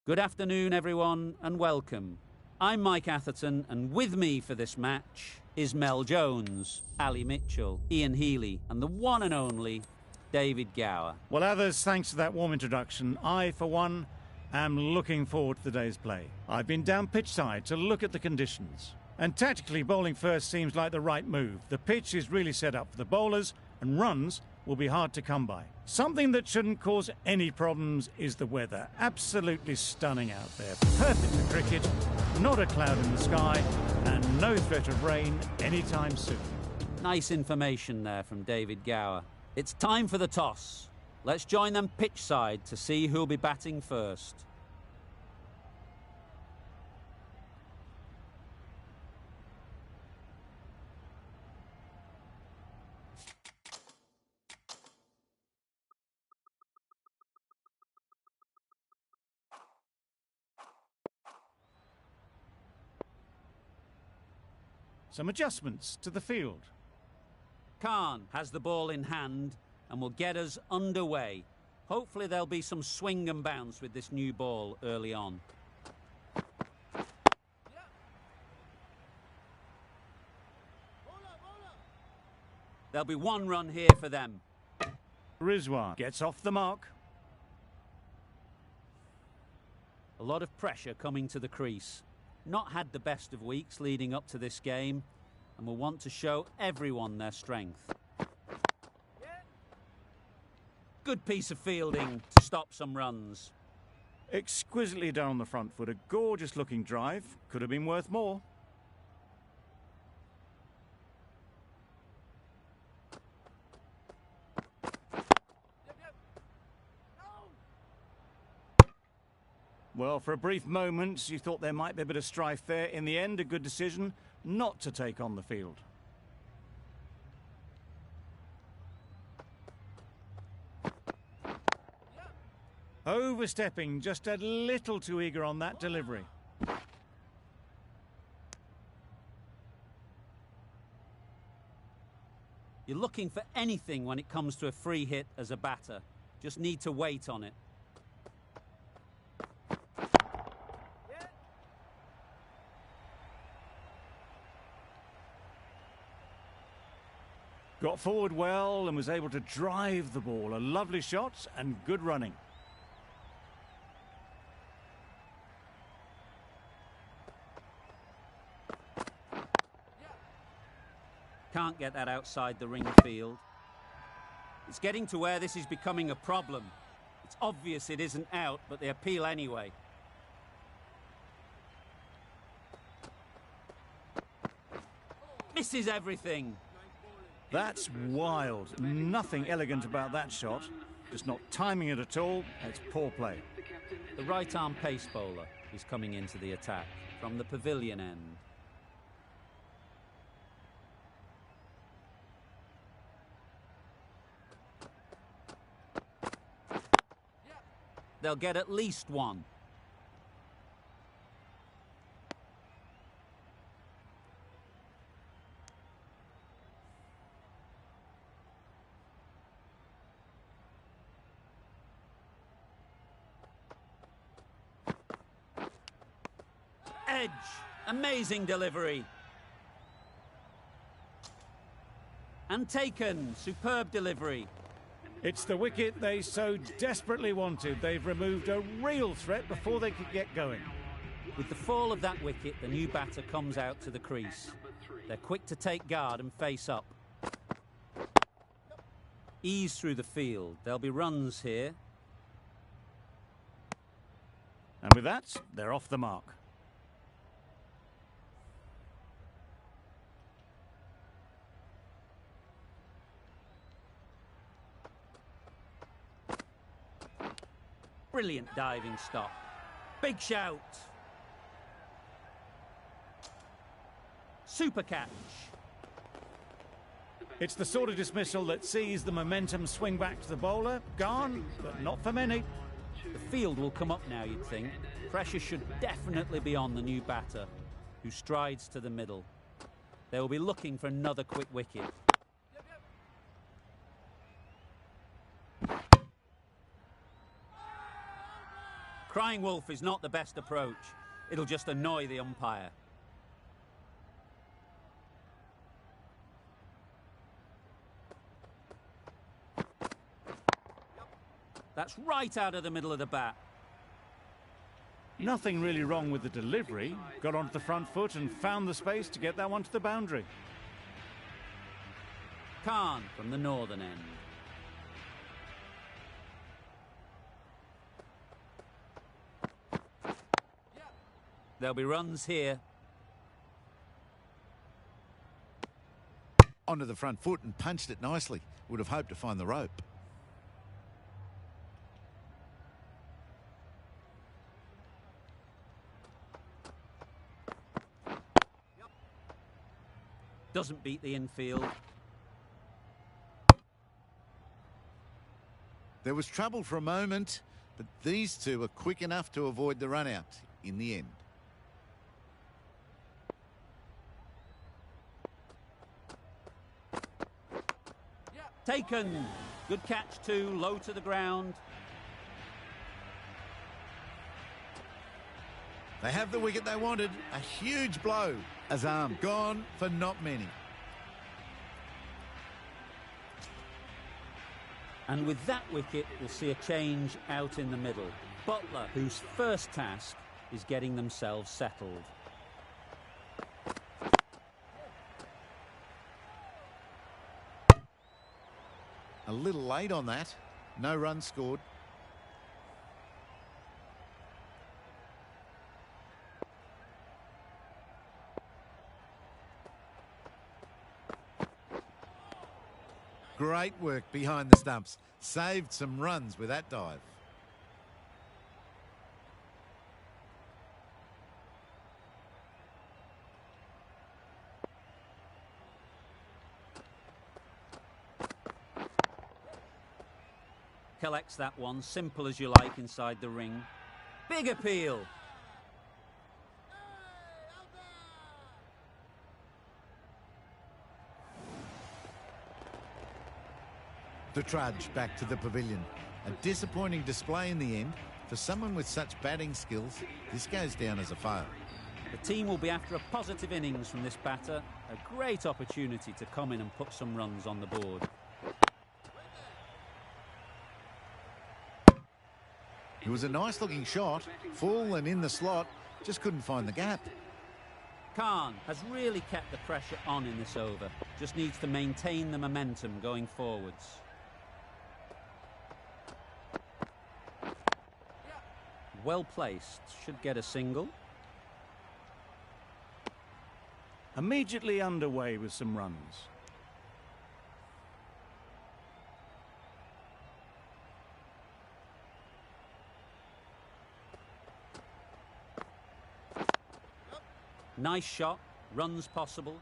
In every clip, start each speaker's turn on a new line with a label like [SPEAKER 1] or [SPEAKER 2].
[SPEAKER 1] Good afternoon, everyone, and welcome. I'm Mike Atherton, and with me for this match is Mel Jones, Ali Mitchell, Ian Healy, and the one and only David Gower.
[SPEAKER 2] Well, others, thanks for that warm introduction. I, for one, am looking forward to the day's play. I've been down pitch side to look at the conditions. And tactically, bowling first seems like the right move. The pitch is really set up for the bowlers, and runs will be hard to come by. Something that shouldn't cause any problems is the weather. Absolutely stunning out there. Perfect for cricket, not a cloud in the sky, and no threat of rain anytime soon.
[SPEAKER 1] Nice information there from David Gower. It's time for the toss. Let's join them pitch side to see who'll be batting first.
[SPEAKER 2] Some adjustments to the field.
[SPEAKER 1] Khan has the ball in hand and will get us underway. Hopefully there'll be some swing and bounce with this new ball early on. There'll be one run here for them.
[SPEAKER 2] Rizwan gets off the mark.
[SPEAKER 1] A lot of pressure coming to the crease. Not had the best of weeks leading up to this game and will want to show everyone their strength. Good piece of fielding to stop some runs.
[SPEAKER 2] Exquisitely done on the front foot. A gorgeous looking drive. Could have been worth more. Well, for a brief moment, you thought there might be a bit of strife there. In the end, a good decision not to take on the field. Overstepping, just a little too eager on that delivery.
[SPEAKER 1] You're looking for anything when it comes to a free hit as a batter. Just need to wait on it.
[SPEAKER 2] Got forward well and was able to drive the ball. A lovely shot and good running.
[SPEAKER 1] Can't get that outside the ring field. It's getting to where this is becoming a problem. It's obvious it isn't out, but they appeal anyway. Misses everything.
[SPEAKER 2] That's wild. Nothing elegant about that shot. Just not timing it at all. It's poor play.
[SPEAKER 1] The right-arm pace bowler is coming into the attack from the pavilion end. They'll get at least one. Edge. Amazing delivery. And taken. Superb delivery.
[SPEAKER 2] It's the wicket they so desperately wanted. They've removed a real threat before they could get going.
[SPEAKER 1] With the fall of that wicket, the new batter comes out to the crease. They're quick to take guard and face up. Ease through the field. There'll be runs here.
[SPEAKER 2] And with that, they're off the mark.
[SPEAKER 1] Brilliant diving stop. Big shout. Super catch.
[SPEAKER 2] It's the sort of dismissal that sees the momentum swing back to the bowler. Gone, but not for many.
[SPEAKER 1] The field will come up now, you'd think. Pressure should definitely be on the new batter, who strides to the middle. They will be looking for another quick wicket. Crying wolf is not the best approach. It'll just annoy the umpire. That's right out of the middle of the bat.
[SPEAKER 2] Nothing really wrong with the delivery. Got onto the front foot and found the space to get that one to the boundary.
[SPEAKER 1] Khan from the northern end. There'll be runs here.
[SPEAKER 3] Onto the front foot and punched it nicely. Would have hoped to find the rope.
[SPEAKER 1] Doesn't beat the infield.
[SPEAKER 3] There was trouble for a moment, but these two are quick enough to avoid the run out in the end.
[SPEAKER 1] Taken. Good catch too, low to the ground.
[SPEAKER 3] They have the wicket they wanted. A huge blow. Azam gone for not many.
[SPEAKER 1] And with that wicket, we'll see a change out in the middle. Butler, whose first task is getting themselves settled.
[SPEAKER 3] A little late on that. No runs scored. Great work behind the stumps. Saved some runs with that dive.
[SPEAKER 1] Collects that one, simple as you like inside the ring. Big appeal.
[SPEAKER 3] The trudge back to the pavilion. A disappointing display in the end. For someone with such batting skills, this goes down as a fail.
[SPEAKER 1] The team will be after a positive innings from this batter. A great opportunity to come in and put some runs on the board.
[SPEAKER 3] It was a nice looking shot. Full and in the slot. Just couldn't find the gap.
[SPEAKER 1] Khan has really kept the pressure on in this over. Just needs to maintain the momentum going forwards. Well placed, should get a single.
[SPEAKER 2] Immediately underway with some runs.
[SPEAKER 1] Nice shot, runs possible.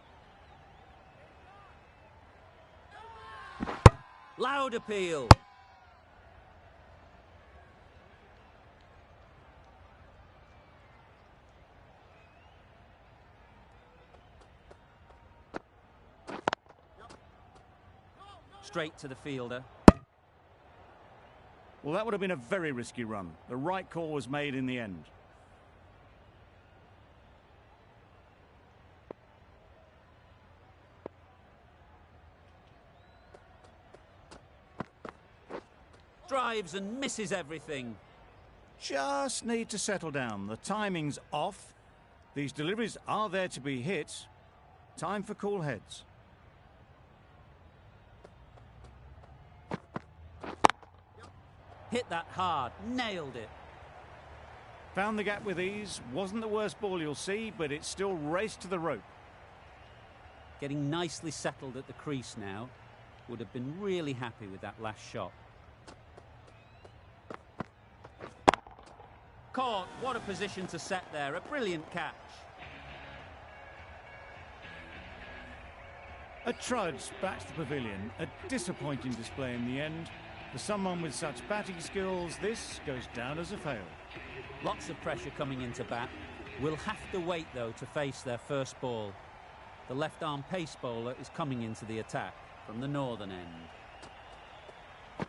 [SPEAKER 1] Loud appeal. Straight to the fielder.
[SPEAKER 2] Well, that would have been a very risky run. The right call was made in the end.
[SPEAKER 1] Drives and misses everything.
[SPEAKER 2] Just need to settle down. The timing's off. These deliveries are there to be hit. Time for cool heads.
[SPEAKER 1] Hit that hard, nailed it.
[SPEAKER 2] Found the gap with ease. Wasn't the worst ball you'll see, but it still raced to the rope.
[SPEAKER 1] Getting nicely settled at the crease now. Would have been really happy with that last shot. Caught, what a position to set there, a brilliant catch.
[SPEAKER 2] A trudge back to the pavilion, a disappointing display in the end. For someone with such batting skills, this goes down as a fail.
[SPEAKER 1] Lots of pressure coming into bat. Will have to wait though to face their first ball. The left arm pace bowler is coming into the attack from the northern end.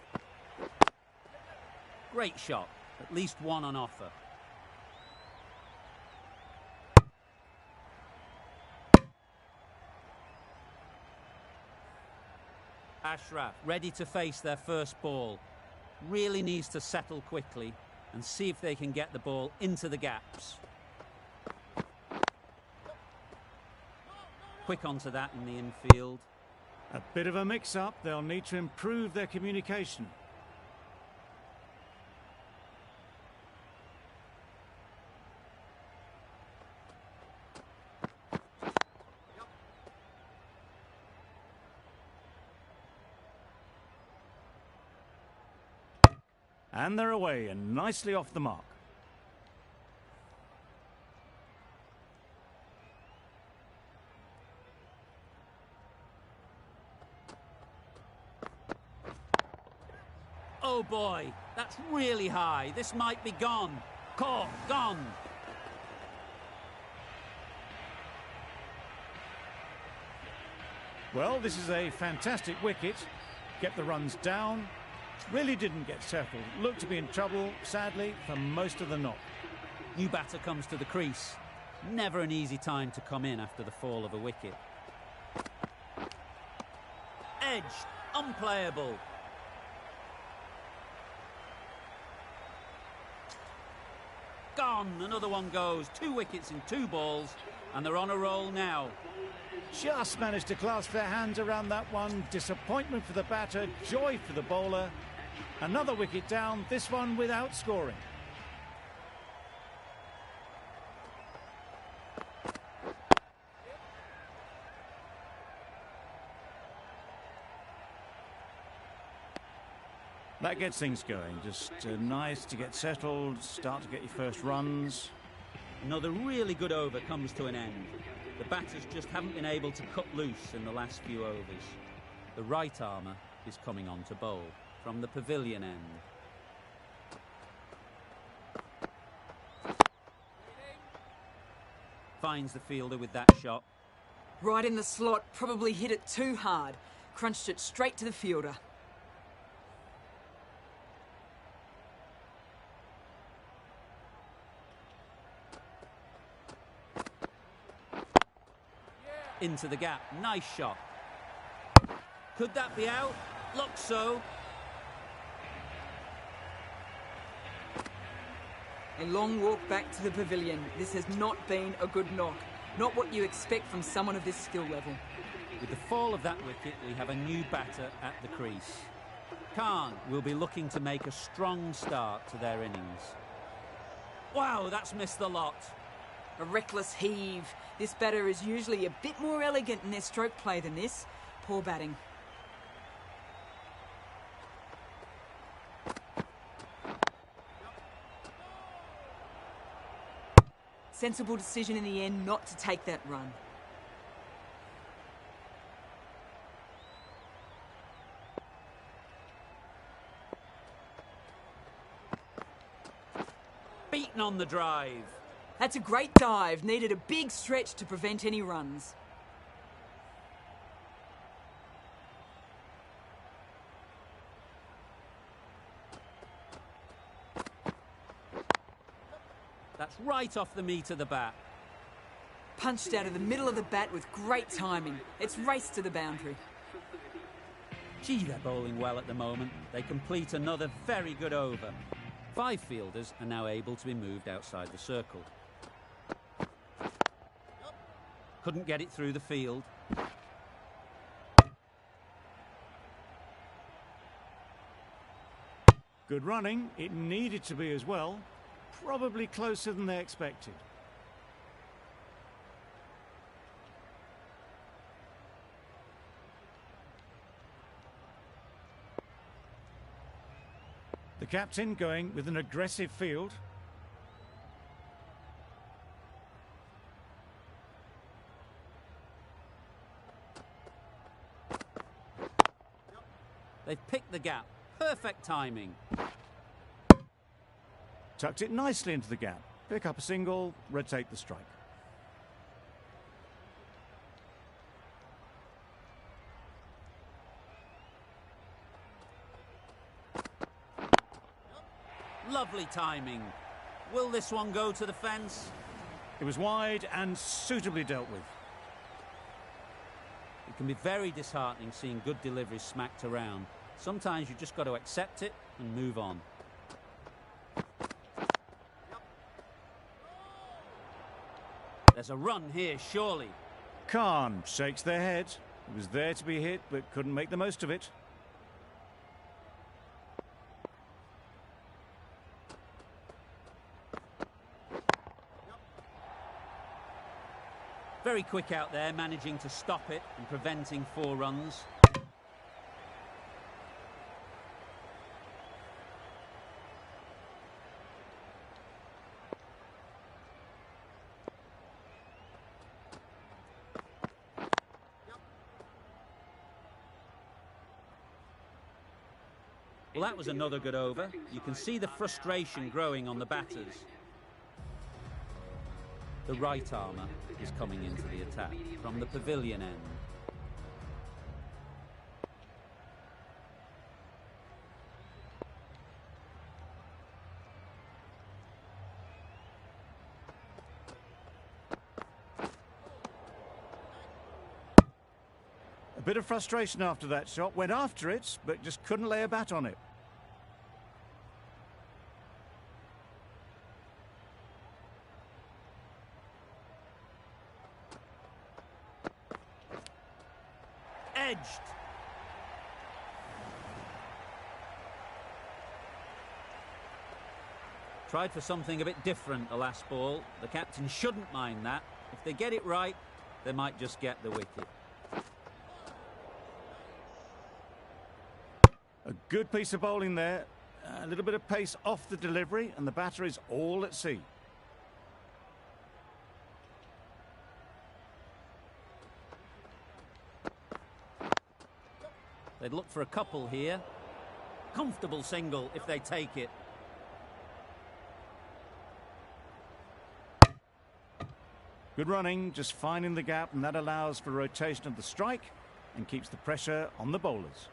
[SPEAKER 1] Great shot. At least one on offer. Ashraf ready to face their first ball. Really needs to settle quickly and see if they can get the ball into the gaps. Quick onto that in the infield.
[SPEAKER 2] A bit of a mix-up. They'll need to improve their communication. And they're away and nicely off the mark.
[SPEAKER 1] Oh boy, that's really high. This might be gone. Caught, gone.
[SPEAKER 2] Well, this is a fantastic wicket. Get the runs down. Really didn't get settled. Looked to be in trouble, sadly, for most of the knock.
[SPEAKER 1] New batter comes to the crease. Never an easy time to come in after the fall of a wicket. Edged, unplayable. Gone, another one goes. 2 wickets in 2 balls, and they're on a roll now.
[SPEAKER 2] Just managed to clasp their hands around that one. Disappointment for the batter, joy for the bowler. Another wicket down, this one without scoring. That gets things going. Just nice to get settled, start to get your first runs.
[SPEAKER 1] Another really good over comes to an end. The batters just haven't been able to cut loose in the last few overs. The right armour is coming on to bowl from the pavilion end. Finds the fielder with that shot.
[SPEAKER 4] Right in the slot, probably hit it too hard. Crunched it straight to the fielder.
[SPEAKER 1] Into the gap, nice shot. Could that be out? Looks so.
[SPEAKER 4] A long walk back to the pavilion. This has not been a good knock. Not what you expect from someone of this skill level.
[SPEAKER 1] With the fall of that wicket, we have a new batter at the crease. Khan will be looking to make a strong start to their innings. Wow, that's missed the lot.
[SPEAKER 4] A reckless heave. This batter is usually a bit more elegant in their stroke play than this. Poor batting. Sensible decision in the end not to take that run.
[SPEAKER 1] Beaten on the drive.
[SPEAKER 4] That's a great dive. Needed a big stretch to prevent any runs.
[SPEAKER 1] That's right off the meat of the bat.
[SPEAKER 4] Punched out of the middle of the bat with great timing. It's raced to the boundary.
[SPEAKER 1] Gee, they're bowling well at the moment. They complete another very good over. 5 fielders are now able to be moved outside the circle. Couldn't get it through the field.
[SPEAKER 2] Good running. It needed to be as well. Probably closer than they expected. The captain going with an aggressive field.
[SPEAKER 1] They've picked the gap. Perfect timing.
[SPEAKER 2] Tucked it nicely into the gap. Pick up a single, rotate the strike.
[SPEAKER 1] Lovely Lovely timing. Will this one go to the fence?
[SPEAKER 2] It was wide and suitably dealt with.
[SPEAKER 1] It can be very disheartening seeing good deliveries smacked around. Sometimes you just got to accept it and move on. There's a run here, surely.
[SPEAKER 2] Khan shakes their head. It was there to be hit, but couldn't make the most of it.
[SPEAKER 1] Very quick out there, managing to stop it and preventing 4 runs. Well, that was another good over. You can see the frustration growing on the batters. The right armour is coming into the attack from the pavilion end.
[SPEAKER 2] A bit of frustration after that shot. Went after it, but just couldn't lay a bat on it.
[SPEAKER 1] Edged. Tried for something a bit different the last ball. The captain shouldn't mind that. If they get it right, they might just get the wicket.
[SPEAKER 2] A good piece of bowling there. A little bit of pace off the delivery, and the batter is all at sea.
[SPEAKER 1] They'd look for a couple here. Comfortable single if they take it.
[SPEAKER 2] Good running, just finding the gap, and that allows for rotation of the strike and keeps the pressure on the bowlers.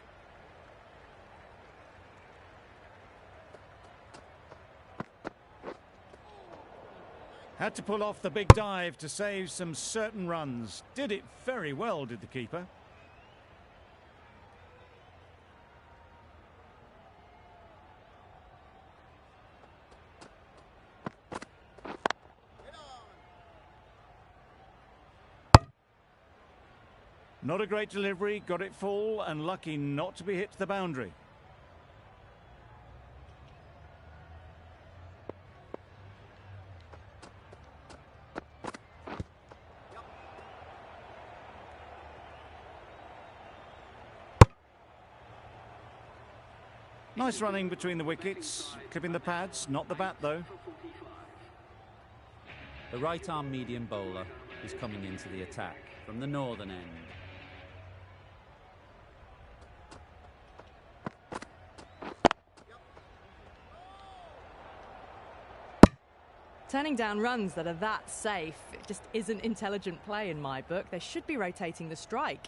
[SPEAKER 2] Had to pull off the big dive to save some certain runs. Did it very well, did the keeper. Not a great delivery, got it full and lucky not to be hit to the boundary. Nice running between the wickets, clipping the pads, not the bat though.
[SPEAKER 1] The right-arm medium bowler is coming into the attack from the northern end.
[SPEAKER 5] Turning down runs that are that safe, it just isn't intelligent play in my book. They should be rotating the strike.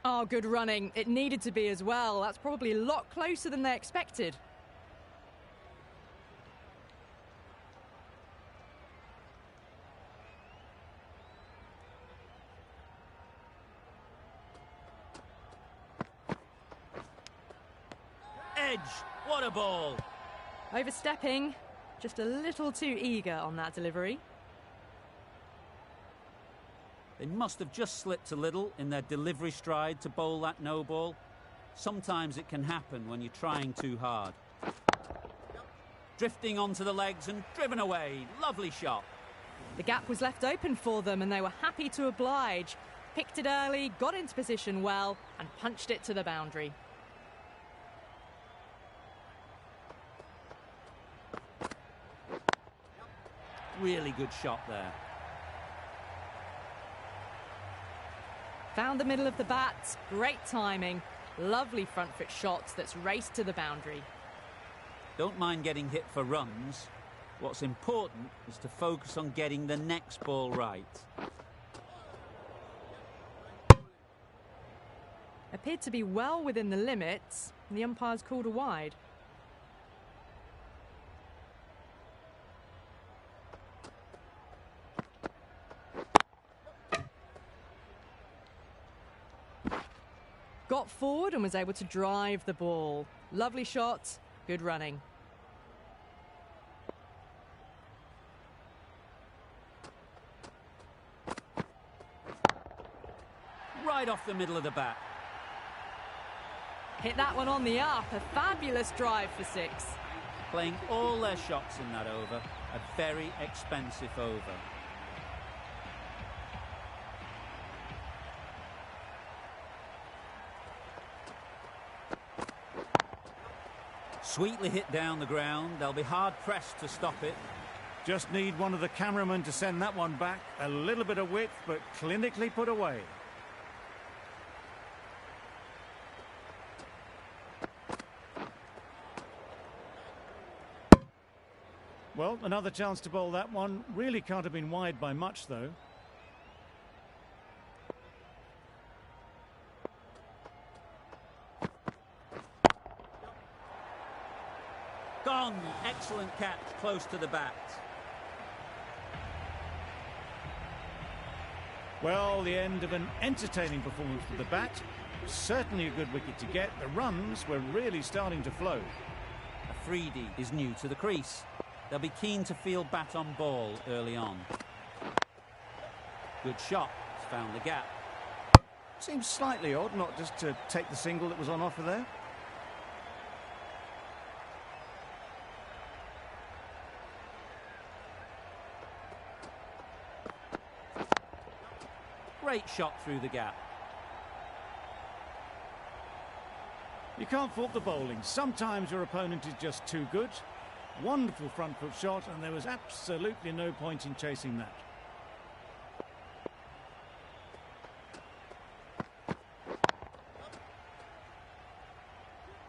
[SPEAKER 5] Oh, good running. It needed to be as well. That's probably a lot closer than they expected.
[SPEAKER 1] Edge, what a ball!
[SPEAKER 5] Overstepping, just a little too eager on that delivery.
[SPEAKER 1] They must have just slipped a little in their delivery stride to bowl that no ball. Sometimes it can happen when you're trying too hard. Drifting onto the legs and driven away. Lovely shot.
[SPEAKER 5] The gap was left open for them and they were happy to oblige. Picked it early, got into position well and punched it to the boundary.
[SPEAKER 1] Really good shot there.
[SPEAKER 5] Found the middle of the bat, great timing, lovely front foot shots that's raced to the boundary.
[SPEAKER 1] Don't mind getting hit for runs, What's important is to focus on getting the next ball right.
[SPEAKER 5] Appeared to be well within the limits, and the umpire's called a wide. Got forward and was able to drive the ball. Lovely shot, good running.
[SPEAKER 1] Right off the middle of the bat.
[SPEAKER 5] Hit that one on the up, a fabulous drive for 6.
[SPEAKER 1] Playing all their shots in that over, a very expensive over. Sweetly hit down the ground. They'll be hard-pressed to stop it.
[SPEAKER 2] Just need one of the cameramen to send that one back. A little bit of width, but clinically put away. Well, another chance to bowl that one. Really can't have been wide by much, though.
[SPEAKER 1] Gone. Excellent catch, close to the bat.
[SPEAKER 2] Well, the end of an entertaining performance with the bat. Certainly a good wicket to get. The runs were really starting to flow.
[SPEAKER 1] Afridi is new to the crease. They'll be keen to field bat on ball early on. Good shot. He's found the gap.
[SPEAKER 2] Seems slightly odd not just to take the single that was on offer there.
[SPEAKER 1] Great shot through the gap.
[SPEAKER 2] You can't fault the bowling. Sometimes your opponent is just too good. Wonderful front foot shot, and there was absolutely no point in chasing that.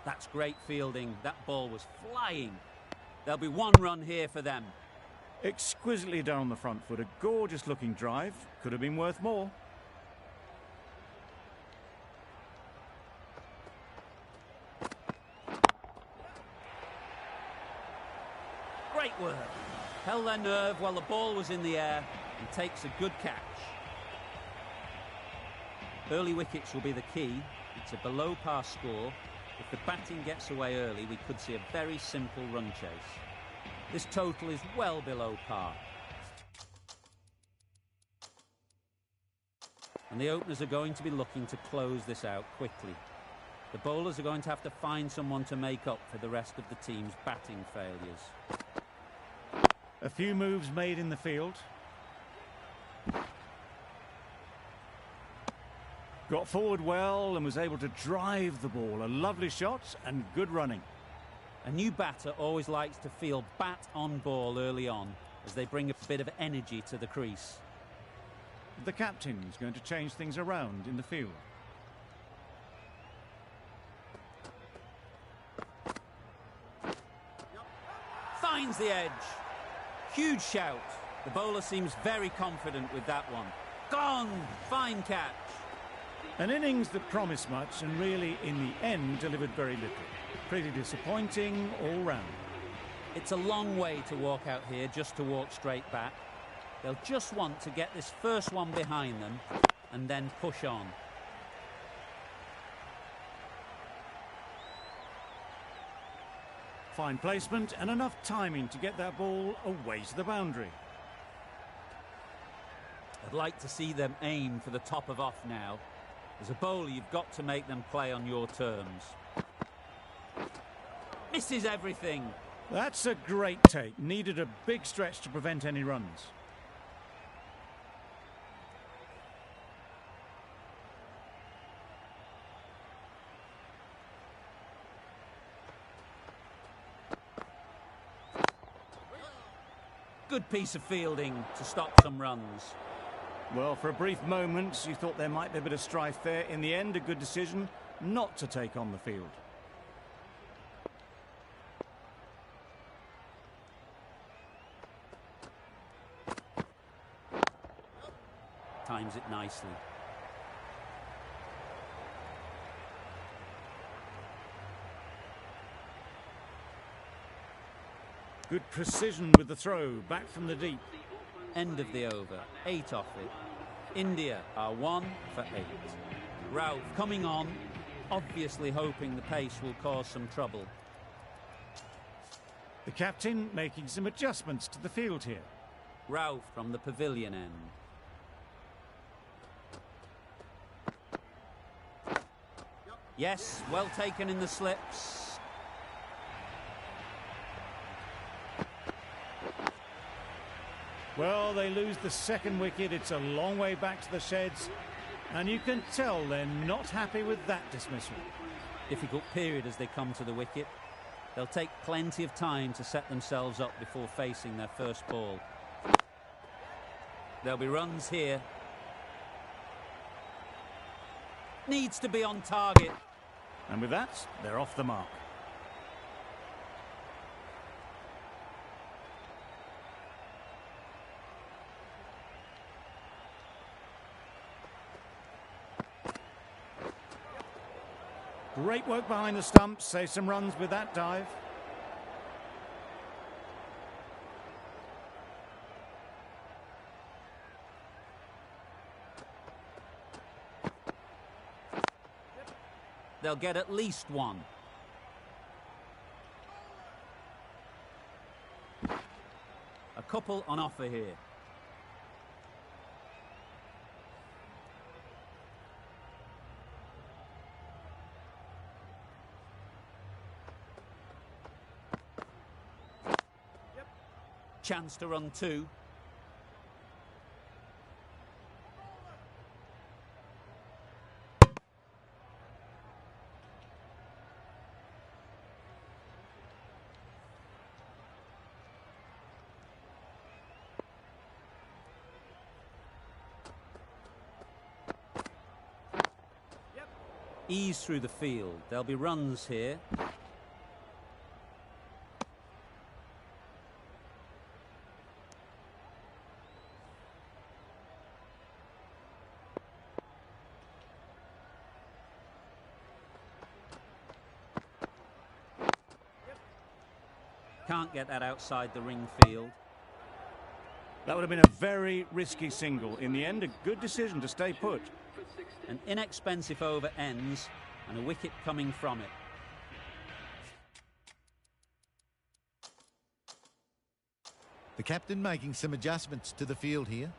[SPEAKER 1] That's great fielding. That ball was flying. There'll be one run here for them.
[SPEAKER 2] Exquisitely down the front foot. A gorgeous looking drive. Could have been worth more.
[SPEAKER 1] Great work. Held their nerve while the ball was in the air and takes a good catch. Early wickets will be the key. It's a below par score. If the batting gets away early, we could see a very simple run chase. This total is well below par. And the openers are going to be looking to close this out quickly. The bowlers are going to have to find someone to make up for the rest of the team's batting failures.
[SPEAKER 2] A few moves made in the field. Got forward well and was able to drive the ball. A lovely shot and good running.
[SPEAKER 1] A new batter always likes to field bat on ball early on as they bring a bit of energy to the crease.
[SPEAKER 2] The captain's going to change things around in the field.
[SPEAKER 1] Finds the edge. Huge shout. The bowler seems very confident with that one. Gone! Fine catch.
[SPEAKER 2] An innings that promised much and really, in the end, delivered very little. Pretty disappointing all round.
[SPEAKER 1] It's a long way to walk out here just to walk straight back. They'll just want to get this first one behind them and then push on.
[SPEAKER 2] Fine placement and enough timing to get that ball away to the boundary.
[SPEAKER 1] I'd like to see them aim for the top of off now. As a bowler, you've got to make them play on your terms. Misses everything.
[SPEAKER 2] That's a great take. Needed a big stretch to prevent any runs.
[SPEAKER 1] Good piece of fielding to stop some runs.
[SPEAKER 2] Well, for a brief moment, you thought there might be a bit of strife there. In the end, a good decision not to take on the field.
[SPEAKER 1] times it nicely.
[SPEAKER 2] Good precision with the throw, back from the deep.
[SPEAKER 1] End of the over, 8 off it. India are 1 for 8. Ralph coming on, obviously hoping the pace will cause some trouble.
[SPEAKER 2] The captain making some adjustments to the field here.
[SPEAKER 1] Ralph from the pavilion end. Yes, well taken in the slips.
[SPEAKER 2] Well, they lose the second wicket. It's a long way back to the sheds, and you can tell they're not happy with that dismissal.
[SPEAKER 1] Difficult period as they come to the wicket. They'll take plenty of time to set themselves up before facing their first ball. There'll be runs here. Needs to be on target.
[SPEAKER 2] And with that, they're off the mark. Great work behind the stumps. Save some runs with that dive.
[SPEAKER 1] They'll get at least 1. A couple on offer here. Chance to run 2. Ease through the field. There'll be runs here. Can't get that outside the ring field.
[SPEAKER 2] That would have been a very risky single. In the end, a good decision to stay put.
[SPEAKER 1] An inexpensive over ends and a wicket coming from it.
[SPEAKER 3] The captain making some adjustments to the field here.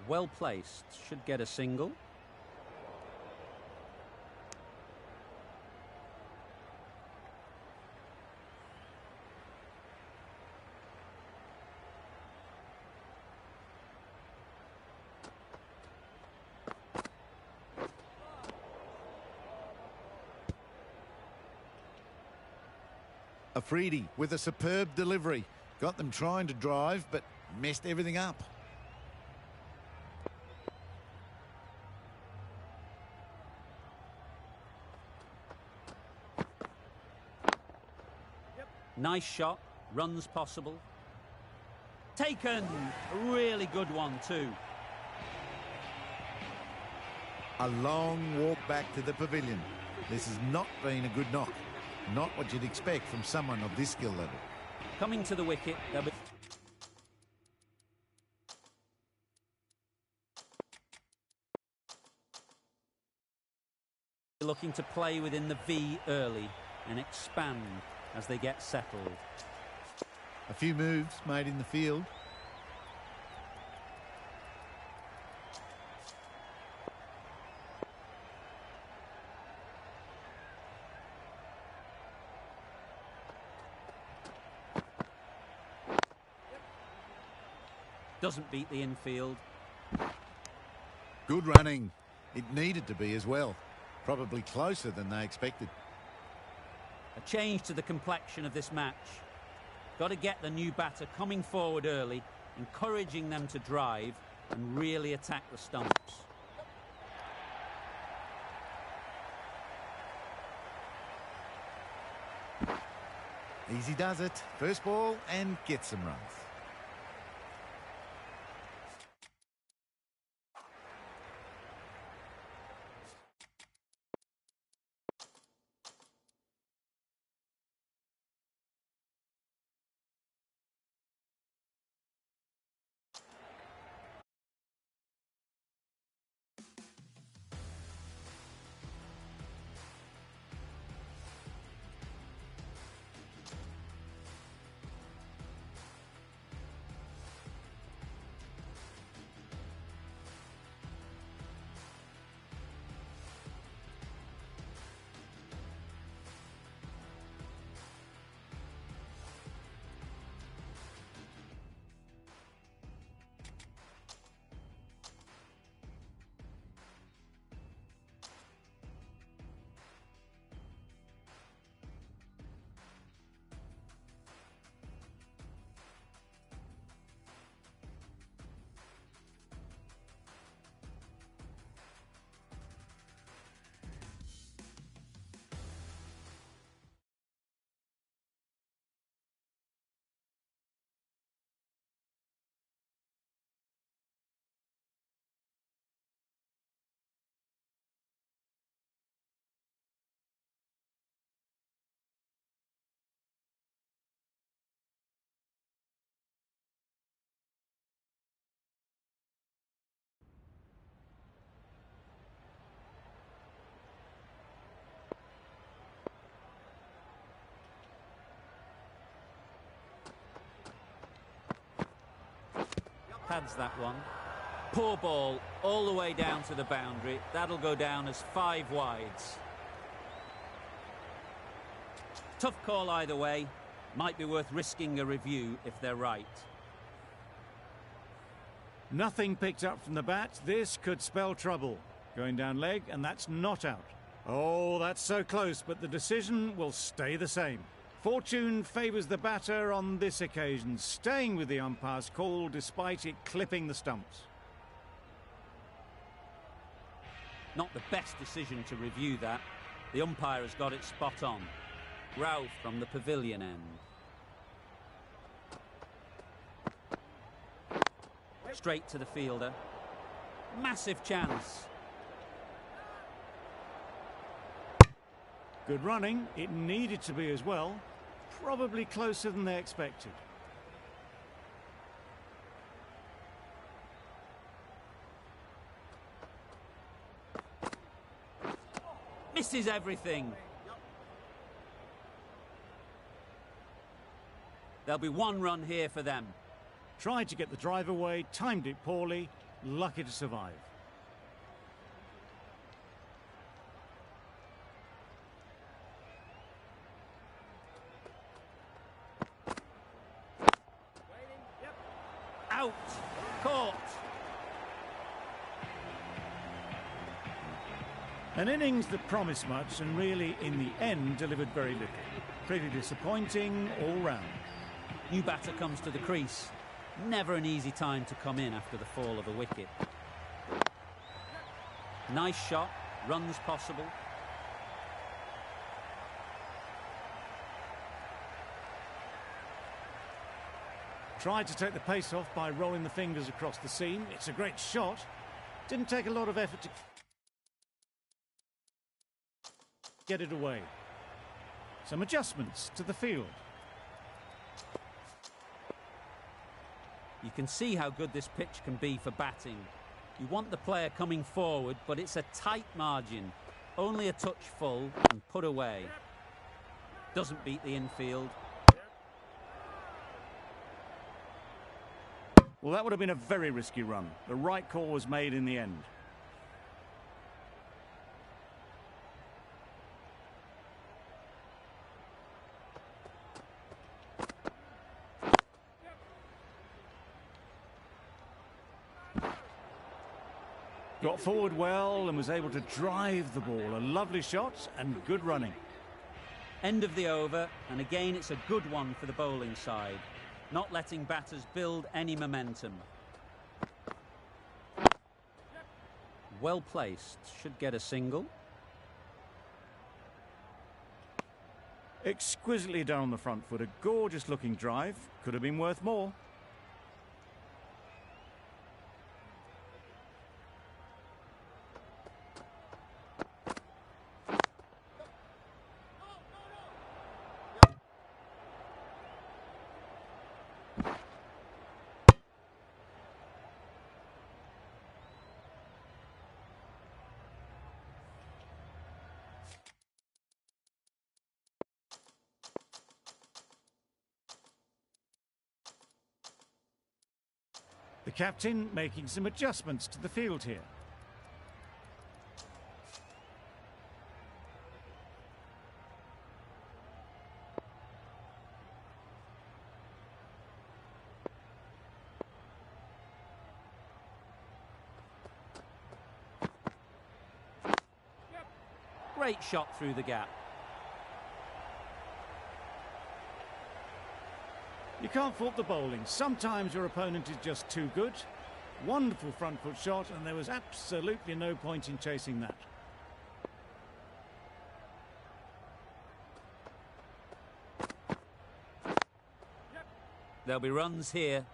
[SPEAKER 1] Well placed, should get a single.
[SPEAKER 3] Afridi with a superb delivery. Got them trying to drive, but messed everything up.
[SPEAKER 1] Nice shot, runs possible. Taken! A really good one too.
[SPEAKER 3] A long walk back to the pavilion. This has not been a good knock. Not what you'd expect from someone of this skill level.
[SPEAKER 1] Coming to the wicket, they'll be looking to play within the V early and expand as they get settled.
[SPEAKER 3] A few moves made in the field.
[SPEAKER 1] Doesn't beat the infield.
[SPEAKER 3] Good running. It needed to be as well. Probably closer than they expected.
[SPEAKER 1] A change to the complexion of this match. Got to get the new batter coming forward early, encouraging them to drive and really attack the stumps.
[SPEAKER 3] Easy does it. First ball and gets some runs.
[SPEAKER 1] Pads that one. Poor ball all the way down to the boundary. That'll go down as 5 wides. Tough call either way. Might be worth risking a review if they're right.
[SPEAKER 2] Nothing picked up from the bat. This could spell trouble. Going down leg, and that's not out. Oh, that's so close, but the decision will stay the same. Fortune favours the batter on this occasion, staying with the umpire's call despite it clipping the stumps.
[SPEAKER 1] Not the best decision to review that. The umpire has got it spot on. Ralph from the pavilion end. Straight to the fielder. Massive chance.
[SPEAKER 2] Good running. It needed to be as well. Probably closer than they expected.
[SPEAKER 1] Misses everything. There'll be 1 run here for them.
[SPEAKER 2] Tried to get the drive away, timed it poorly, lucky to survive.
[SPEAKER 1] Out. Caught.
[SPEAKER 2] An innings that promised much and really, in the end, delivered very little. Pretty disappointing all round.
[SPEAKER 1] New batter comes to the crease. Never an easy time to come in after the fall of a wicket. Nice shot. Runs possible.
[SPEAKER 2] Tried to take the pace off by rolling the fingers across the seam. It's a great shot. Didn't take a lot of effort to get it away. Some adjustments to the field.
[SPEAKER 1] You can see how good this pitch can be for batting. You want the player coming forward, but it's a tight margin. Only a touch full and put away. Doesn't beat the infield.
[SPEAKER 2] Well, that would have been a very risky run. The right call was made in the end. Got forward well and was able to drive the ball. A lovely shot and good running.
[SPEAKER 1] End of the over, and again it's a good one for the bowling side. Not letting batters build any momentum. Well placed, should get a single.
[SPEAKER 2] Exquisitely done on the front foot. A gorgeous looking drive. Could have been worth more. The captain making some adjustments to the field here.
[SPEAKER 1] Great shot through the gap.
[SPEAKER 2] You can't fault the bowling. Sometimes your opponent is just too good. Wonderful front foot shot, and there was absolutely no point in chasing that.
[SPEAKER 1] There'll be runs here.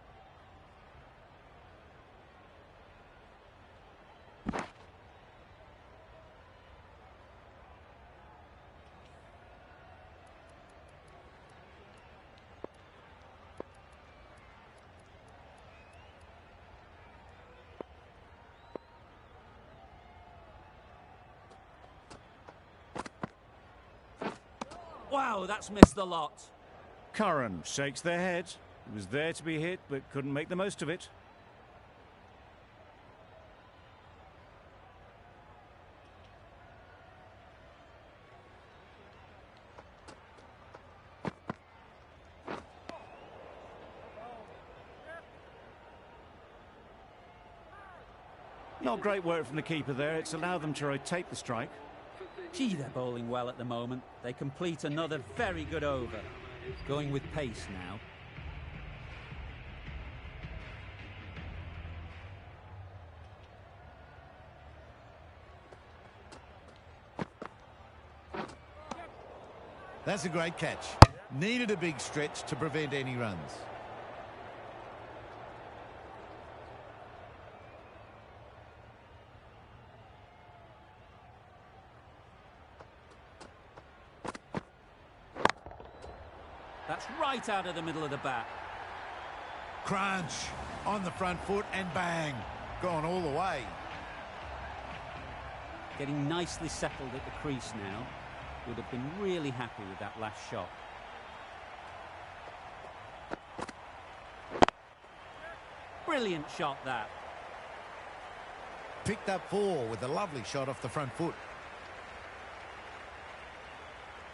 [SPEAKER 1] Wow, that's missed the lot.
[SPEAKER 2] Curran shakes their head. It was there to be hit, but couldn't make the most of it. Not great work from the keeper there. It's allowed them to rotate the strike.
[SPEAKER 1] Gee, they're bowling well at the moment. They complete another very good over. Going with pace now.
[SPEAKER 3] That's a great catch. Needed a big stretch to prevent any runs.
[SPEAKER 1] That's right out of the middle of the bat.
[SPEAKER 3] Crunch on the front foot and bang. Gone all the way.
[SPEAKER 1] Getting nicely settled at the crease now. Would have been really happy with that last shot. Brilliant shot, that.
[SPEAKER 3] Picked up 4 with a lovely shot off the front foot.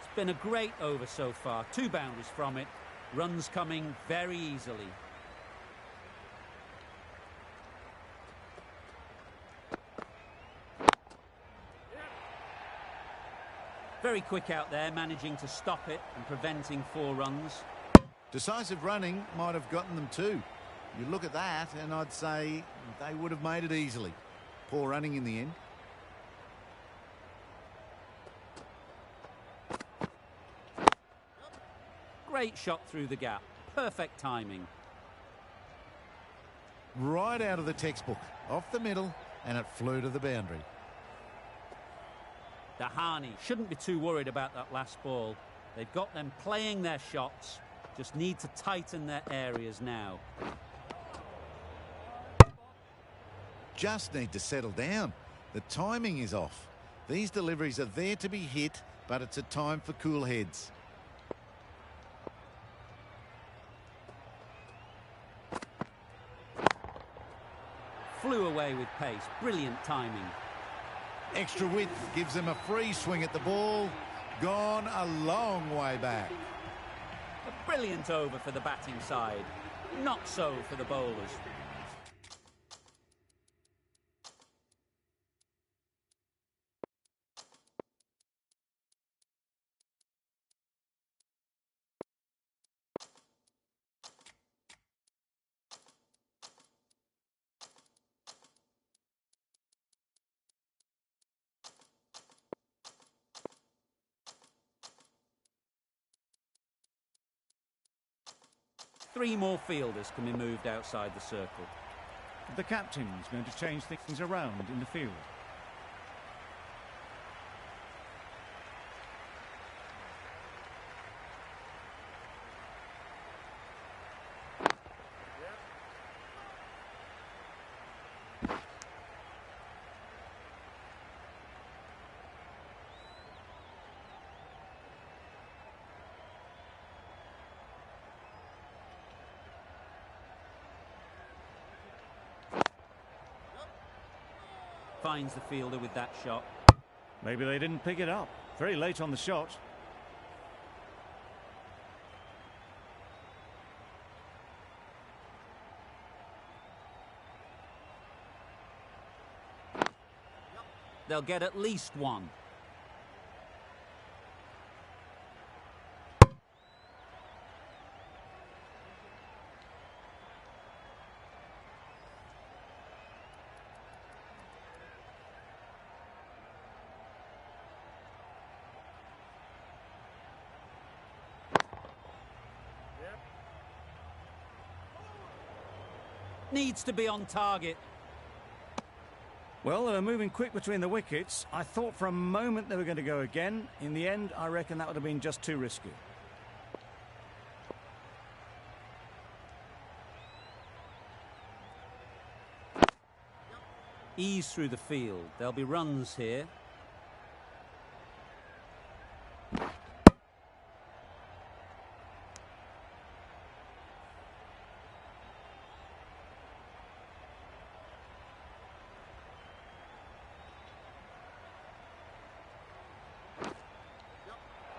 [SPEAKER 1] It's been a great over so far. 2 boundaries from it. Runs coming very easily. Very quick out there, managing to stop it and preventing 4 runs.
[SPEAKER 3] Decisive running might have gotten them 2. You look at that and I'd say they would have made it easily. Poor running in the end.
[SPEAKER 1] Great shot through the gap. Perfect timing.
[SPEAKER 3] Right out of the textbook. Off the middle, and it flew to the boundary.
[SPEAKER 1] Dahani shouldn't be too worried about that last ball. They've got them playing their shots. Just need to tighten their areas now.
[SPEAKER 3] Just need to settle down. The timing is off. These deliveries are there to be hit, but it's a time for cool heads.
[SPEAKER 1] Flew away with pace. Brilliant timing.
[SPEAKER 3] Extra width gives them a free swing at the ball. Gone a long way back.
[SPEAKER 1] A brilliant over for the batting side. Not so for the bowlers. 3 more fielders can be moved outside the circle.
[SPEAKER 2] The captain's going to change things around in the field.
[SPEAKER 1] Finds the fielder with that shot.
[SPEAKER 2] Maybe they didn't pick it up. Very late on the shot.
[SPEAKER 1] They'll get at least 1. Needs to be on target.
[SPEAKER 2] Well, they were moving quick between the wickets. I thought for a moment they were going to go again. In the end, I reckon that would have been just too risky.
[SPEAKER 1] Ease through the field. There'll be runs here.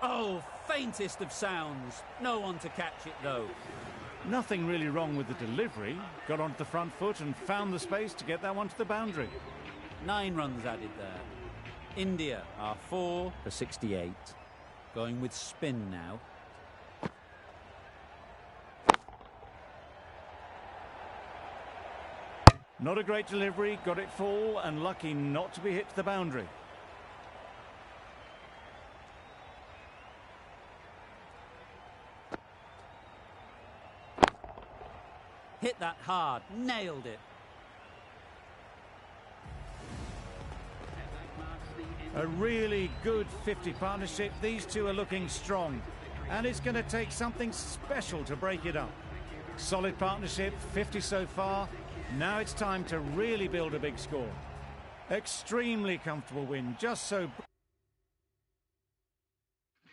[SPEAKER 1] Oh, faintest of sounds. No one to catch it, though.
[SPEAKER 2] Nothing really wrong with the delivery. Got onto the front foot and found the space to get that one to the boundary.
[SPEAKER 1] 9 runs added there. India are 4 for 68. Going with spin now.
[SPEAKER 2] Not a great delivery. Got it full and lucky not to be hit to the boundary.
[SPEAKER 1] Hit that hard. Nailed it.
[SPEAKER 2] A really good 50 partnership. These two are looking strong. And it's going to take something special to break it up. Solid partnership, 50 so far. Now it's time to really build a big score. Extremely comfortable win. Just so